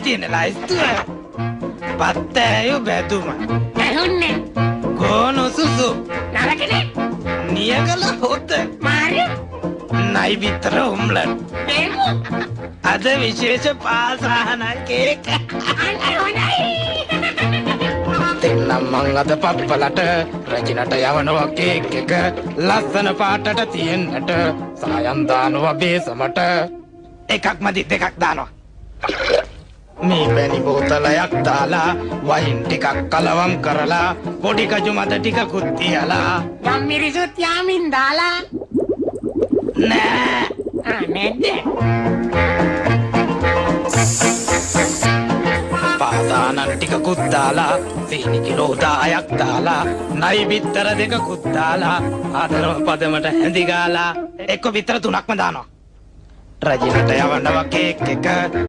තියෙන ලයිස්තුව. පත්තෑයෝ බැදුම. ඇහුන්නේ. ගෝනු සුසු. නරකනේ. නියගල හොත. මාරියෝ. නයි විතර උම්ලන්. දෙමු. අද විශේෂ පාසාහන කේක. අනේ හොඳයි. දෙන්නම් මං අද පප්පලට රජිනට යවනවා කේක් එක ලස්සන පාටට තියෙන්නට සායම් දානවා බේසමට එකක් මදි දෙකක් දානවා මේ බැනි බෝතලයක් දාලා වයින් ටිකක් කලවම් කරලා පොඩි කජු මද ටිකකුත් තියලා යම් මිරිසුත් යාමින් දාලා නෑ නැද්ද පාදානන් ටිකකුත් දාලා සීනි කිලෝ 10ක් දාලා නයි බිත්තර දෙකකුත් දාලා ආදරව පදමට හැඳි ගාලා එක්ක බිත්තර 3ක්ම දානවා රජිනට යවනවා කේක් එක